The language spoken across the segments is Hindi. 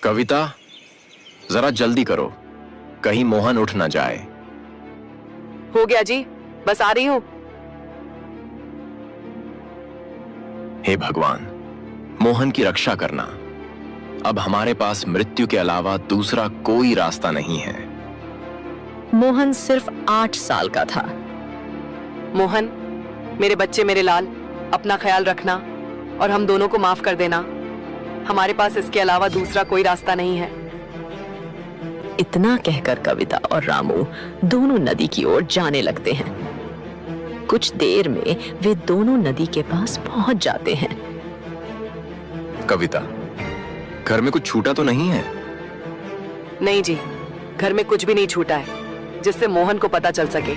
कविता, जरा जल्दी करो, कहीं मोहन उठ ना जाए। हो गया जी, बस आ रही हूं। हे भगवान, मोहन की रक्षा करना। अब हमारे पास मृत्यु के अलावा दूसरा कोई रास्ता नहीं है। मोहन सिर्फ 8 साल का था। मोहन, मेरे बच्चे, मेरे लाल, अपना ख्याल रखना और हम दोनों को माफ कर देना। हमारे पास इसके अलावा दूसरा कोई रास्ता नहीं है। इतना कहकर कविता और रामू दोनों नदी की ओर जाने लगते हैं। कुछ देर में वे दोनों नदी के पास पहुंच जाते हैं। कविता, घर में कुछ छूटा तो नहीं है? नहीं जी, घर में कुछ भी नहीं छूटा है जिससे मोहन को पता चल सके।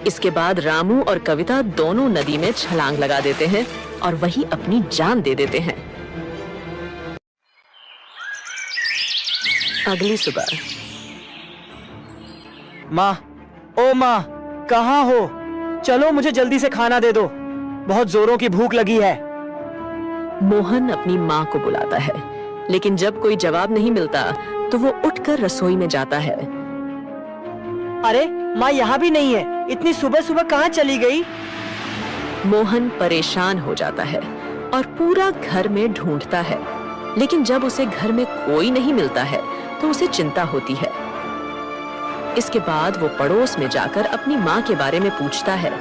इसके बाद रामू और कविता दोनों नदी में छलांग लगा देते हैं और वहीं अपनी जान दे देते हैं। अगली सुबह। माँ, ओ माँ, कहाँ हो? चलो मुझे जल्दी से खाना दे दो, बहुत जोरों की भूख लगी है। मोहन अपनी माँ को बुलाता है, लेकिन जब कोई जवाब नहीं मिलता तो वो उठकर रसोई में जाता है। अरे माँ यहाँ भी नहीं है, इतनी सुबह सुबह कहाँ चली गई? मोहन परेशान हो जाता है और पूरा घर में ढूंढता है, लेकिन जब उसे घर में कोई नहीं मिलता है तो उसे चिंता होती है। इसके बाद वो पड़ोस में जाकर अपनी माँ के बारे में पूछता है।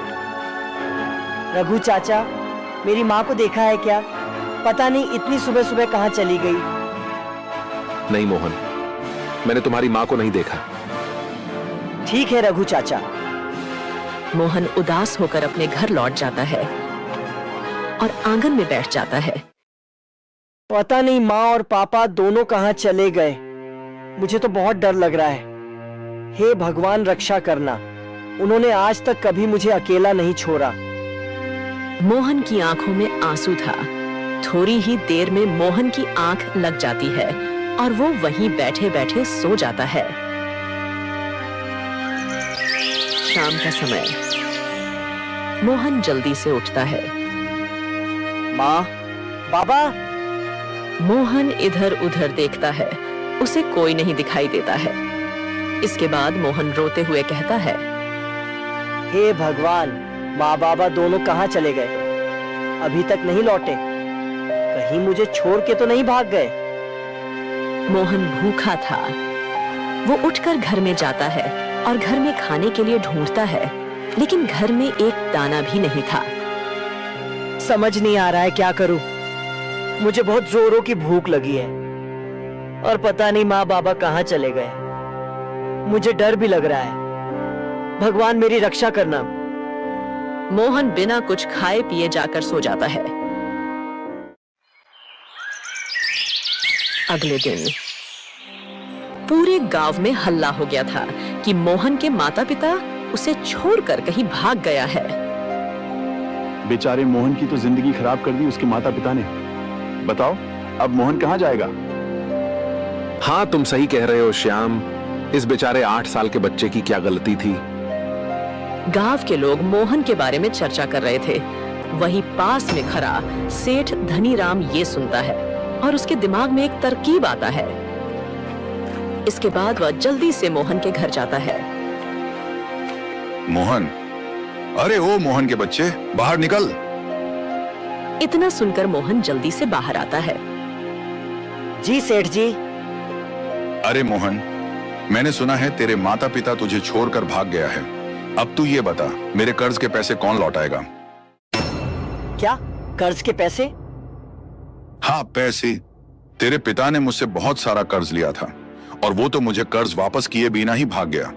रघु चाचा, मेरी माँ को देखा है क्या? पता नहीं इतनी सुबह सुबह कहाँ चली गई। नहीं मोहन, मैंने तुम्हारी माँ को नहीं देखा। ठीक है रघु चाचा। मोहन उदास होकर अपने घर लौट जाता है और आंगन में बैठ जाता है। पता नहीं माँ और पापा दोनों कहाँ चले गए। मुझे तो बहुत डर लग रहा है। हे भगवान, रक्षा करना। उन्होंने आज तक कभी मुझे अकेला नहीं छोड़ा। मोहन की आंखों में आंसू था। थोड़ी ही देर में मोहन की आंख लग जाती है और वो वहीं बैठे बैठे सो जाता है। शाम का समय। मोहन जल्दी से उठता है। माँ, बाबा। मोहन इधर उधर देखता है, उसे कोई नहीं दिखाई देता है। इसके बाद मोहन रोते हुए कहता है, हे भगवान, माँ बाबा दोनों कहाँ चले गए? अभी तक नहीं लौटे। कहीं मुझे छोड़ के तो नहीं भाग गए? मोहन भूखा था। वो उठकर घर में जाता है और घर में खाने के लिए ढूंढता है, लेकिन घर में एक दाना भी नहीं था। समझ नहीं आ रहा है क्या करूं। मुझे बहुत जोरों की भूख लगी है और पता नहीं माँ बाबा कहाँ चले गए। मुझे डर भी लग रहा है। भगवान मेरी रक्षा करना। मोहन बिना कुछ खाए पिए जाकर सो जाता है। अगले दिन पूरे गांव में हल्ला हो गया था कि मोहन के माता पिता उसे छोड़कर कहीं भाग गया है। बेचारे मोहन की तो जिंदगी खराब कर दी उसके माता पिता ने। बताओ अब मोहन कहाँ जाएगा? हाँ, तुम सही कह रहे हो श्याम। इस बेचारे 8 साल के बच्चे की क्या गलती थी। गांव के लोग मोहन के बारे में चर्चा कर रहे थे। वहीं पास में खड़ा सेठ धनीराम ये सुनता है और उसके दिमाग में एक तरकीब आता है। इसके बाद वह जल्दी से मोहन के घर जाता है। मोहन, अरे ओ मोहन के बच्चे, बाहर निकल। इतना सुनकर मोहन जल्दी से बाहर आता है। जी सेठ जी। अरे मोहन, मैंने सुना है तेरे माता पिता तुझे छोड़कर भाग गया है। अब तू ये बता, मेरे कर्ज के पैसे कौन लौटाएगा? क्या कर्ज के पैसे? हाँ, पैसे। तेरे पिता ने मुझसे बहुत सारा कर्ज लिया था और वो तो मुझे कर्ज वापस किए बिना ही भाग गया।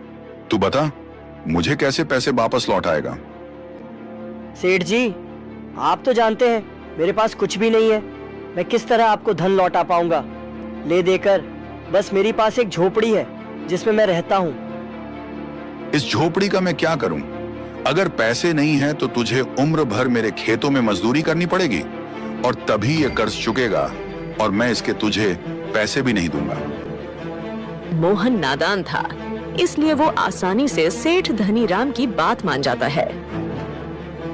तू बता, मुझे कैसे पैसे वापस लौटाएगा? सेठ जी, आप तो जानते हैं मेरे पास कुछ भी नहीं है। मैं किस तरह आपको धन लौटा पाऊंगा? ले देकर बस मेरे पास एक झोपड़ी है जिसमें मैं रहता हूँ। इस झोपड़ी का मैं क्या करूं? अगर पैसे नहीं है तो तुझे उम्र भर मेरे खेतों में मजदूरी करनी पड़ेगी और तभी ये कर्ज चुकेगा और मैं इसके तुझे पैसे भी नहीं दूंगा। मोहन नादान था, इसलिए वो आसानी से सेठ धनीराम की बात मान जाता है।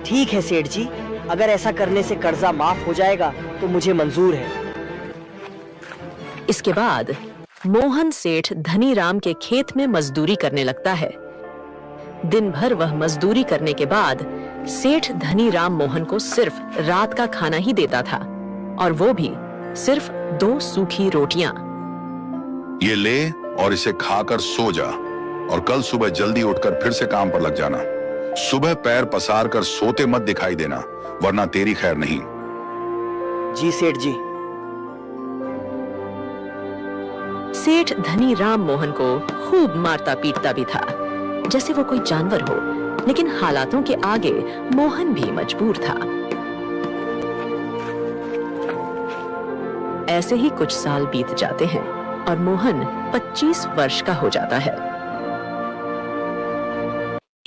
ठीक है सेठ जी, अगर ऐसा करने से कर्जा माफ हो जाएगा तो मुझे मंजूर है। इसके बाद मोहन सेठ धनीराम के खेत में मजदूरी करने लगता है। दिन भर वह मजदूरी करने के बाद सेठ धनीराम मोहन को सिर्फ रात का खाना ही देता था, और वो भी सिर्फ 2 सूखी रोटियां। ये ले और इसे खाकर सो जा, और कल सुबह जल्दी उठकर फिर से काम पर लग जाना। सुबह पैर पसार कर सोते मत दिखाई देना, वरना तेरी खैर नहीं। जी सेठ जी। सेठ धनीराम मोहन को खूब मारता पीटता भी था, जैसे वो कोई जानवर हो, लेकिन हालातों के आगे मोहन भी मजबूर था। ऐसे ही कुछ साल बीत जाते हैं और मोहन 25 वर्ष का हो जाता है।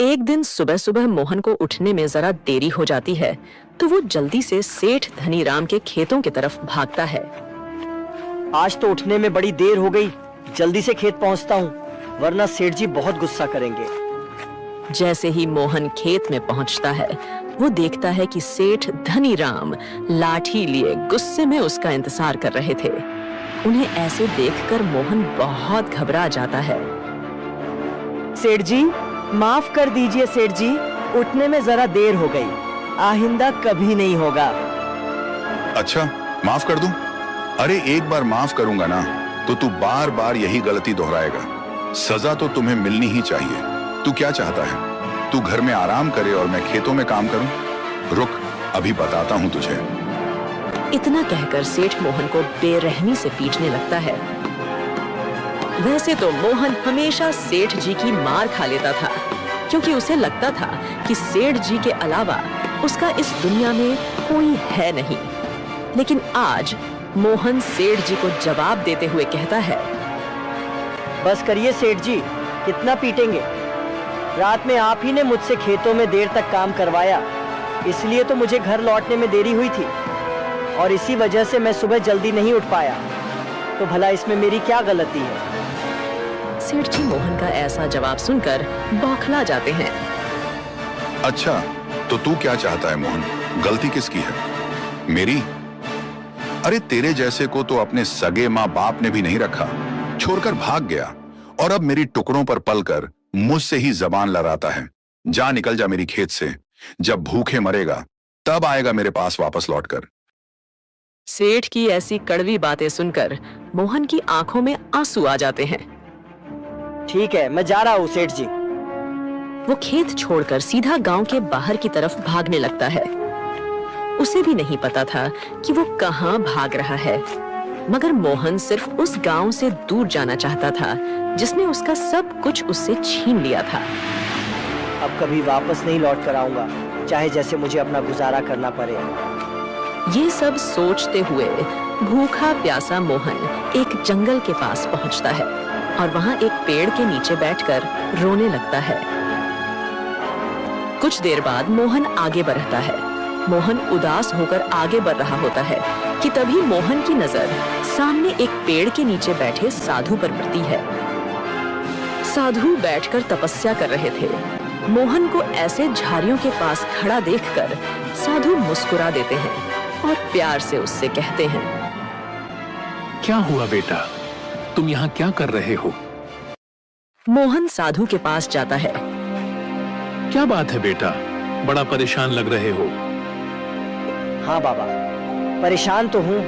एक दिन सुबह सुबह मोहन को उठने में जरा देरी हो जाती है, तो वो जल्दी से सेठ धनीराम के खेतों की तरफ भागता है। आज तो उठने में बड़ी देर हो गई, जल्दी से खेत पहुंचता हूँ, वरना सेठ जी बहुत गुस्सा करेंगे। जैसे ही मोहन खेत में पहुंचता है, वो देखता है कि सेठ धनीराम लाठी लिए गुस्से में उसका इंतजार कर रहे थे। उन्हें ऐसे देखकर मोहन बहुत घबरा जाता है। सेठ जी, माफ कर दीजिए सेठ जी, उठने में जरा देर हो गई, आइंदा कभी नहीं होगा। अच्छा, माफ कर दूं? अरे एक बार माफ करूंगा ना, तो तू बार बार यही गलती दोहराएगा। सजा तो तुम्हें मिलनी ही चाहिए। तू क्या चाहता है? तू घर में आराम करे और मैं खेतों में काम करूं? रुक, अभी बताता हूं तुझे। इतना कहकर सेठ मोहन को बेरहमी से पीटने लगता है। वैसे तो मोहन हमेशा सेठ जी की मार खा लेता था, क्योंकि उसे लगता था कि सेठ जी के अलावा उसका इस दुनिया में कोई है नहीं। लेकिन आज मोहन सेठ जी को जवाब देते हुए कहता है, बस करिए सेठ जी, कितना पीटेंगे? रात में आप ही ने मुझसे खेतों में देर तक काम करवाया, इसलिए तो मुझे घर लौटने में देरी हुई थी, और इसी वजह से मैं सुबह जल्दी नहीं उठ पाया। तो भला इसमें मेरी क्या गलती है? सेठ जी मोहन का ऐसा जवाब सुनकर बौखला जाते हैं। अच्छा, तो तू क्या चाहता है मोहन? गलती किसकी है? मेरी? अरे तेरे जैसे को तो अपने सगे माँ बाप ने भी नहीं रखा, छोड़कर भाग गया, और अब मेरी टुकड़ों पर पलकर मुझसे ही जबान लड़ाता है। जा, निकल जा मेरी खेत से। जब भूखे मरेगा तब आएगा मेरे पास वापस लौटकर। सेठ की ऐसी कड़वी बातें सुनकर मोहन की आंखों में आंसू आ जाते हैं। ठीक है, मैं जा रहा हूँ सेठ जी। वो खेत छोड़कर सीधा गांव के बाहर की तरफ भागने लगता है। उसे भी नहीं पता था कि वो कहां भाग रहा है, मगर मोहन सिर्फ उस गांव से दूर जाना चाहता था जिसने उसका सब कुछ उससे छीन लिया था। अब कभी वापस नहीं लौट कर आऊंगा, चाहे जैसे मुझे अपना गुजारा करना पड़े। ये सब सोचते हुए भूखा प्यासा मोहन एक जंगल के पास पहुंचता है और वहां एक पेड़ के नीचे बैठकर रोने लगता है। कुछ देर बाद मोहन आगे बढ़ता है। मोहन उदास होकर आगे बढ़ रहा होता है कि तभी मोहन की नजर सामने एक पेड़ के नीचे बैठे साधु पर पड़ती है। साधु बैठकर तपस्या कर रहे थे। मोहन को ऐसे झाड़ियों के पास खड़ा देखकर साधु मुस्कुरा देते हैं और प्यार से उससे कहते हैं, क्या हुआ बेटा, तुम यहाँ क्या कर रहे हो? मोहन साधु के पास जाता है। क्या बात है बेटा, बड़ा परेशान लग रहे हो? हाँ बाबा, परेशान तो हूँ।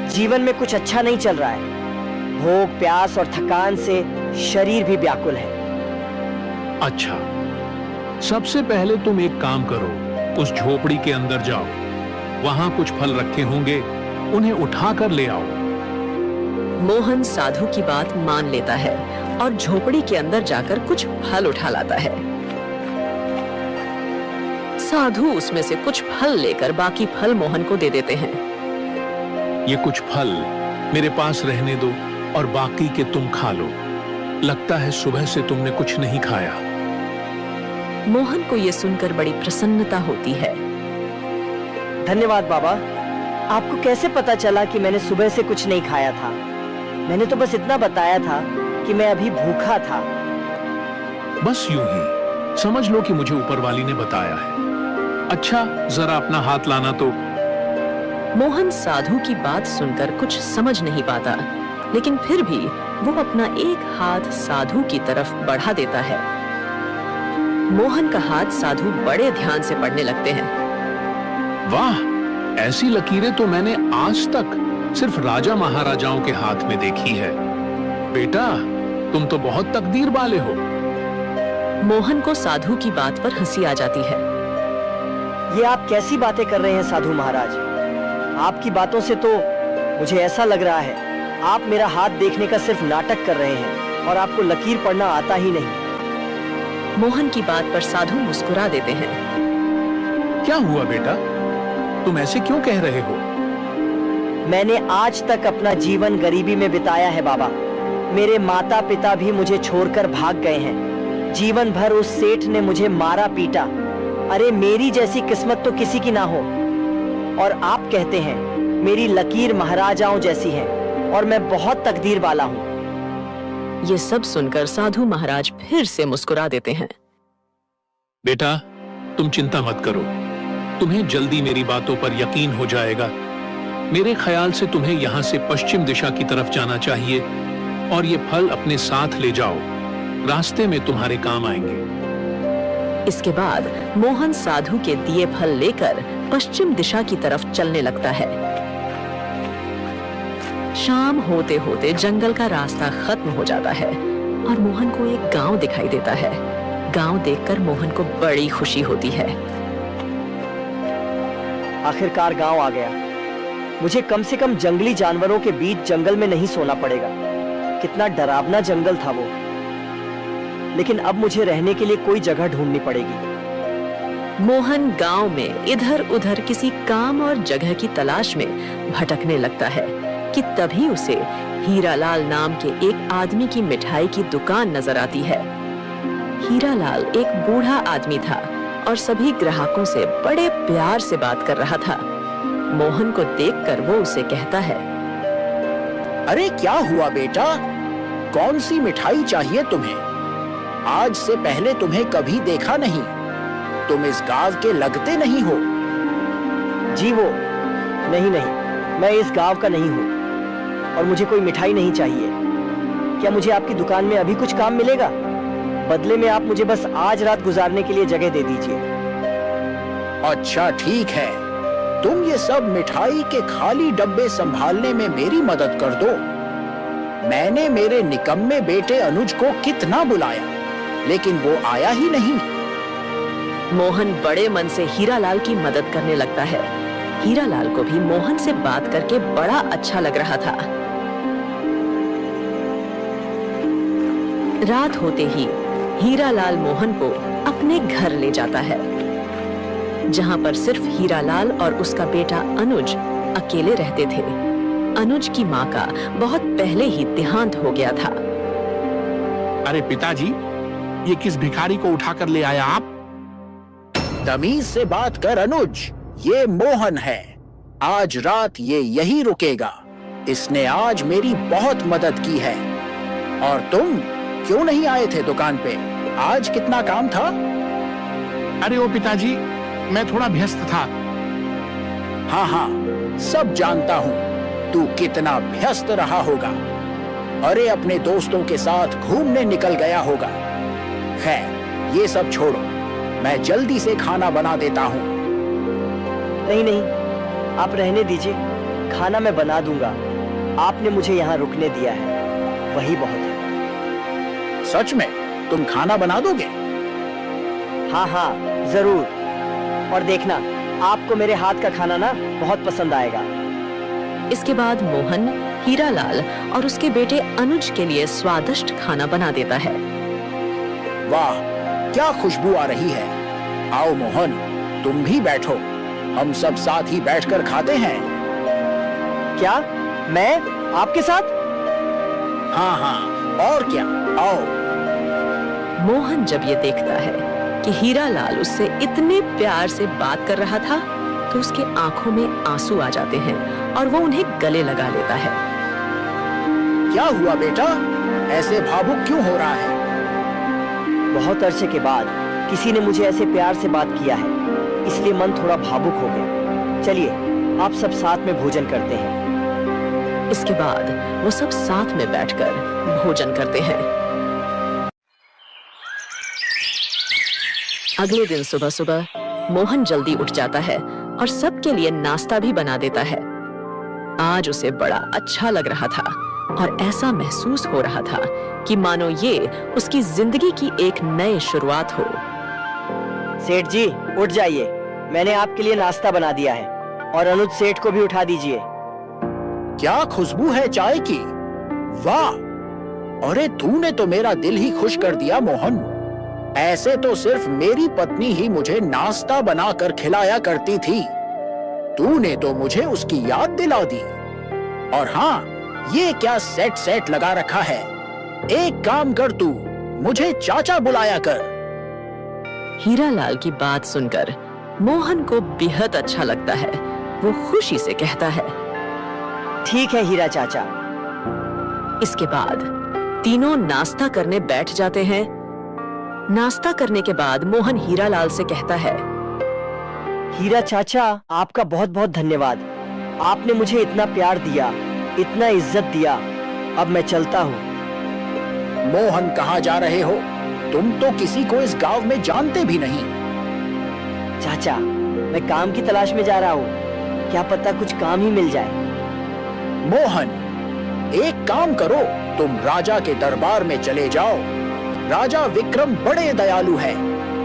जीवन में कुछ अच्छा नहीं चल रहा है। भूख, प्यास और थकान से शरीर भी व्याकुल है। अच्छा, सबसे पहले तुम एक काम करो, उस झोपड़ी के अंदर जाओ, वहां कुछ फल रखे होंगे, उन्हें उठा कर ले आओ। मोहन साधु की बात मान लेता है और झोपड़ी के अंदर जाकर कुछ फल उठा लाता है। साधु उसमें से कुछ फल लेकर बाकी फल मोहन को दे देते हैं। ये कुछ फल मेरे पास रहने दो और बाकी के तुम खा लो। लगता है सुबह से तुमने कुछ नहीं खाया। मोहन को यह सुनकर बड़ी प्रसन्नता होती है। धन्यवाद बाबा। आपको कैसे पता चला कि मैंने सुबह से कुछ नहीं खाया था? मैंने तो बस इतना बताया था कि मैं अभी भूखा था। बस यूं ही समझ लो कि मुझे ऊपर वाली ने बताया है। अच्छा, जरा अपना हाथ लाना तो। मोहन साधु की बात सुनकर कुछ समझ नहीं पाता, लेकिन फिर भी वो अपना एक हाथ साधु की तरफ बढ़ा देता है। मोहन का हाथ साधु बड़े ध्यान से पढ़ने लगते हैं। वाह, ऐसी लकीरें तो मैंने आज तक सिर्फ राजा महाराजाओं के हाथ में देखी है। बेटा, तुम तो बहुत तकदीर वाले हो। मोहन को साधु की बात पर हंसी आ जाती है। ये आप कैसी बातें कर रहे हैं साधु महाराज? आपकी बातों से तो मुझे ऐसा लग रहा है आप मेरा हाथ देखने का सिर्फ नाटक कर रहे हैं और आपको लकीर पढ़ना आता ही नहीं। मोहन की बात पर साधु मुस्कुरा देते हैं। क्या हुआ बेटा, तुम ऐसे क्यों कह रहे हो? मैंने आज तक अपना जीवन गरीबी में बिताया है बाबा। मेरे माता पिता भी मुझे छोड़कर भाग गए हैं। जीवन भर उस सेठ ने मुझे मारा पीटा। अरे मेरी जैसी किस्मत तो किसी की ना हो। और आप कहते हैं मेरी लकीर महाराजाओं जैसी है और मैं बहुत तकदीर वाला हूँ। ये सब सुनकर साधु महाराज फिर से मुस्कुरा देते हैं। बेटा, तुम चिंता मत करो, तुम्हें जल्दी मेरी बातों पर यकीन हो जाएगा। मेरे ख्याल से तुम्हें यहाँ से पश्चिम दिशा की तरफ जाना चाहिए और ये फल अपने साथ ले जाओ, रास्ते में तुम्हारे काम आएंगे। इसके बाद मोहन साधु के दिए फल लेकर पश्चिम दिशा की तरफ चलने लगता है। शाम होते होते जंगल का रास्ता खत्म हो जाता है और मोहन को एक गांव दिखाई देता है। गांव देखकर मोहन को बड़ी खुशी होती है। आखिरकार गांव आ गया। मुझे कम से कम जंगली जानवरों के बीच जंगल में नहीं सोना पड़ेगा। कितना डरावना जंगल था वो। लेकिन अब मुझे रहने के लिए कोई जगह ढूंढनी पड़ेगी। मोहन गांव में इधर उधर किसी काम और जगह की तलाश में भटकने लगता है कि तभी उसे हीरालाल नाम के एक आदमी की मिठाई की दुकान नजर आती है। हीरालाल एक बूढ़ा आदमी था और सभी ग्राहकों से बड़े प्यार से बात कर रहा था। मोहन को देखकर वो उसे कहता है, अरे क्या हुआ बेटा, कौन सी मिठाई चाहिए तुम्हें? आज से पहले तुम्हें कभी देखा नहीं। तुम इस गांव के लगते नहीं हो। जी वो नहीं, मैं इस गांव का नहीं हूँ और मुझे कोई मिठाई नहीं चाहिए। क्या मुझे आपकी दुकान में अभी कुछ काम मिलेगा? बदले में आप मुझे बस आज रात गुजारने के लिए जगह दे दीजिए। अच्छा ठीक है, तुम ये सब मिठाई के खाली डब्बे संभालने में मेरी मदद कर दो। मैंने मेरे निकम्मे बेटे अनुज को कितना बुलाया, लेकिन वो आया ही नहीं। मोहन बड़े मन से हीरालाल की मदद करने लगता है। हीरालाल को भी मोहन से बात करके बड़ा अच्छा लग रहा था। रात होते ही हीरालाल मोहन को अपने घर ले जाता है, जहां पर सिर्फ हीरालाल और उसका बेटा अनुज अकेले रहते थे। अनुज की माँ का बहुत पहले ही देहांत हो गया था। अरे पिताजी, ये किस भिखारी को उठाकर ले आया आप? तमीज से बात कर अनुज, ये मोहन है। आज रात ये यही रुकेगा। इसने आज मेरी बहुत मदद की है। और तुम क्यों नहीं आए थे दुकान पे? आज कितना काम था? अरे ओ पिताजी, मैं थोड़ा व्यस्त था। हाँ, सब जानता हूँ तू कितना व्यस्त रहा होगा। अरे अपने दोस्तों के साथ घूमने निकल गया होगा। खैर, ये सब छोड़ो, मैं जल्दी से खाना बना देता हूँ। नहीं, आप रहने दीजिए। खाना मैं बना दूंगा। आपने मुझे यहाँ रुकने दिया है, वही बहुत है। सच में तुम खाना बना दोगे? हाँ, जरूर। और देखना, आपको मेरे हाथ का खाना ना बहुत पसंद आएगा। इसके बाद मोहन हीरालाल और उसके बेटे अनुज के लिए स्वादिष्ट खाना बना देता है। वाह, क्या खुशबू आ रही है। आओ मोहन, तुम भी बैठो। हम सब साथ ही बैठकर खाते हैं। क्या? मैं आपके साथ? हाँ, और क्या, आओ। मोहन जब ये देखता है कि हीरालाल उससे इतने प्यार से बात कर रहा था, तो उसके आंखों में आंसू आ जाते हैं और वो उन्हें गले लगा लेता है। क्या हुआ बेटा, ऐसे भावुक क्यों हो रहा है? बहुत अरसे के बाद किसी ने मुझे ऐसे प्यार से बात किया है, इसलिए मन थोड़ा भावुक हो गया। चलिए, आप सब साथ में भोजन करते हैं। इसके बाद वो सब साथ में बैठकर भोजन करते हैं। अगले दिन सुबह सुबह मोहन जल्दी उठ जाता है और सबके लिए नाश्ता भी बना देता है। आज उसे बड़ा अच्छा लग रहा था और ऐसा महसूस हो रहा था कि मानो ये उसकी जिंदगी की एक नई शुरुआत हो। सेठ जी उठ जाइए, मैंने आपके लिए नाश्ता बना दिया है और अनुज सेठ को भी उठा दीजिए। क्या खुशबू है चाय की! वाह! अरे तूने तो मेरा दिल ही खुश कर दिया मोहन। ऐसे तो सिर्फ मेरी पत्नी ही मुझे नाश्ता बनाकर खिलाया करती थी। तूने तो मुझे उसकी याद दिला दी। और हाँ, ये क्या सेट लगा रखा है? एक काम कर, तू मुझे चाचा बुलाया कर। हीरालाल की बात सुनकर मोहन को बेहद अच्छा लगता है। वो खुशी से कहता है, ठीक है हीरा चाचा। इसके बाद तीनों नाश्ता करने बैठ जाते हैं। नाश्ता करने के बाद मोहन हीरालाल से कहता है, हीरा चाचा आपका बहुत बहुत धन्यवाद। आपने मुझे इतना प्यार दिया, इतना इज्जत दिया। अब मैं चलता हूँ। मोहन कहाँ जा रहे हो? तुम तो किसी को इस गांव में जानते भी नहीं। चाचा मैं काम की तलाश में जा रहा हूँ, क्या पता कुछ काम ही मिल जाए। मोहन, एक काम करो, तुम राजा के दरबार में चले जाओ। राजा विक्रम बड़े दयालु है।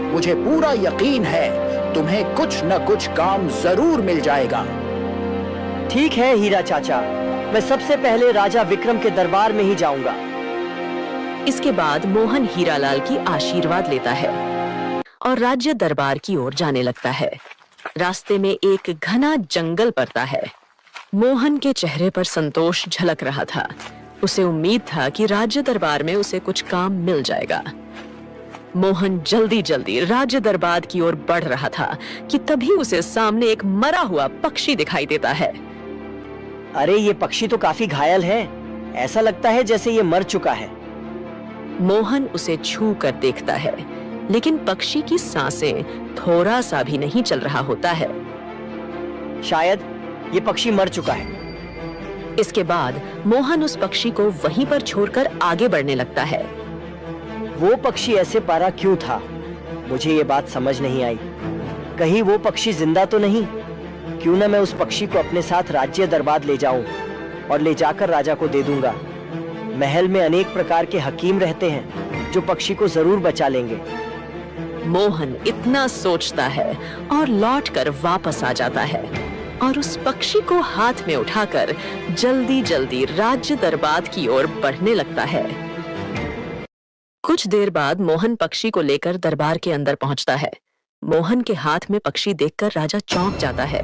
मुझे पूरा यकीन है तुम्हें कुछ न कुछ काम जरूर मिल जाएगा। ठीक है हीरा चाचा, मैं सबसे पहले राजा विक्रम के दरबार में ही जाऊंगा। इसके बाद मोहन हीरालाल की आशीर्वाद लेता है और राज्य दरबार की ओर जाने लगता है। रास्ते में एक घना जंगल पड़ता है। मोहन के चेहरे पर संतोष झलक रहा था। उसे उम्मीद था कि राज्य दरबार में उसे कुछ काम मिल जाएगा। मोहन जल्दी जल्दी राज्य दरबार की ओर बढ़ रहा था कि तभी उसे सामने एक मरा हुआ पक्षी दिखाई देता है। अरे ये पक्षी तो काफी घायल है, ऐसा लगता है जैसे ये मर चुका है। मोहन उसे छू कर देखता है, लेकिन पक्षी की सांसें थोड़ा सा भी नहीं चल रहा होता है। शायद ये पक्षी मर चुका है। इसके बाद मोहन उस पक्षी को वहीं पर छोड़कर आगे बढ़ने लगता है। वो पक्षी ऐसे पारा क्यों था? मुझे ये बात समझ नहीं आई। कहीं वो पक्षी जिंदा तो नहीं? क्यों ना मैं उस पक्षी को अपने साथ राज्य दरबार ले जाऊं और ले जाकर राजा को दे दूंगा। महल में अनेक प्रकार के हकीम रहते हैं जो पक्षी को जरूर बचा लेंगे। मोहन इतना सोचता है और लौटकर वापस आ जाता है और उस पक्षी को हाथ में उठाकर जल्दी जल्दी राज्य दरबार की ओर बढ़ने लगता है। कुछ देर बाद मोहन पक्षी को लेकर दरबार के अंदर पहुंचता है। मोहन के हाथ में पक्षी देखकर राजा चौंक जाता है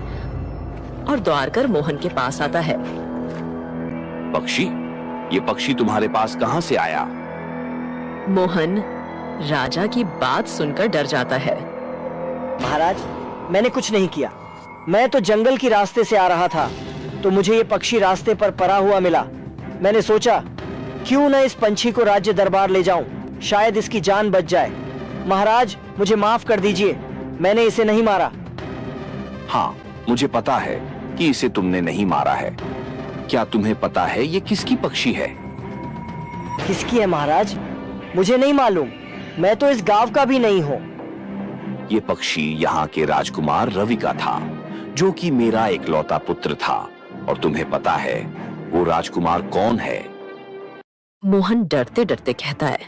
और दौड़ कर मोहन के पास आता है। पक्षी, ये पक्षी तुम्हारे पास कहां से आया? मोहन राजा की बात सुनकर डर जाता है। महाराज, मैंने कुछ नहीं किया। मैं तो जंगल की रास्ते से आ रहा था तो मुझे ये पक्षी रास्ते पर पड़ा हुआ मिला। मैंने सोचा क्यों न इस पंछी को राज्य दरबार ले जाऊं, शायद इसकी जान बच जाए। महाराज मुझे माफ कर दीजिए, मैंने इसे नहीं मारा। हाँ, मुझे पता है कि इसे तुमने नहीं मारा है। क्या तुम्हें पता है ये किसकी पक्षी है? किसकी है महाराज? मुझे नहीं मालूम, मैं तो इस गांव का भी नहीं हूँ। ये पक्षी यहाँ के राजकुमार रवि का था, जो कि मेरा इकलौता पुत्र था। और तुम्हें पता है वो राजकुमार कौन है? मोहन डरते डरते कहता है,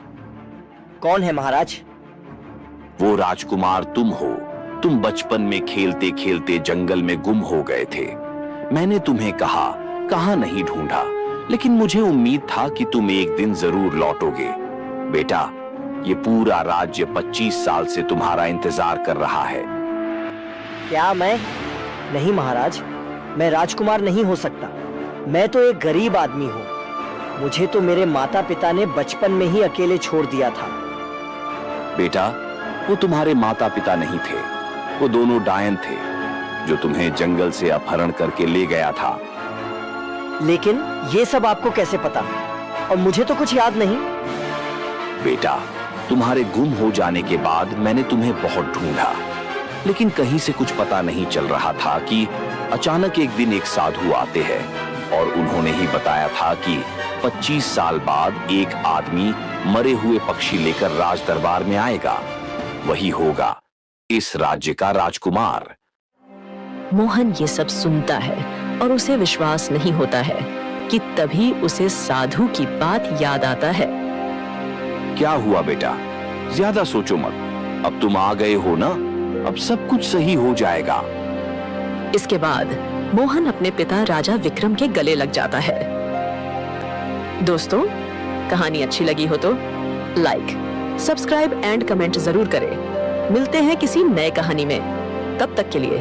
कौन है महाराज? वो राजकुमार तुम हो। तुम बचपन में खेलते खेलते जंगल में गुम हो गए थे। मैंने तुम्हें कहाँ नहीं ढूंढा, लेकिन मुझे उम्मीद था कि तुम एक दिन जरूर लौटोगे। बेटा, ये पूरा राज्य 25 साल से तुम्हारा इंतजार कर रहा है। क्या मैं? नहीं महाराज, मैं राजकुमार नहीं हो सकता। मैं तो एक गरीब आदमी हूँ। मुझे तो मेरे माता पिता ने बचपन में ही अकेले छोड़ दिया था। बेटा, वो तुम्हारे माता पिता नहीं थे, वो दोनों डायन थे जो तुम्हें जंगल से अपहरण करके ले गया था। लेकिन ये सब आपको कैसे पता? और मुझे तो कुछ याद नहीं। बेटा, तुम्हारे गुम हो जाने के बाद मैंने तुम्हें बहुत ढूंढा, लेकिन कहीं से कुछ पता नहीं चल रहा था कि अचानक एक दिन एक साधु आते हैं और उन्होंने ही बताया था कि 25 साल बाद एक आदमी मरे हुए पक्षी लेकर राज दरबार में आएगा। वही होगा इस राज्य का राजकुमार। मोहन ये सब सुनता है और उसे विश्वास नहीं होता है कि तभी उसे साधु की बात याद आता है। क्या हुआ बेटा, ज्यादा सोचो मत, अब तुम आ गए हो ना, अब सब कुछ सही हो जाएगा। इसके बाद मोहन अपने पिता राजा विक्रम के गले लग जाता है। दोस्तों, कहानी अच्छी लगी हो तो लाइक, सब्सक्राइब एंड कमेंट जरूर करें। मिलते हैं किसी नए कहानी में, तब तक के लिए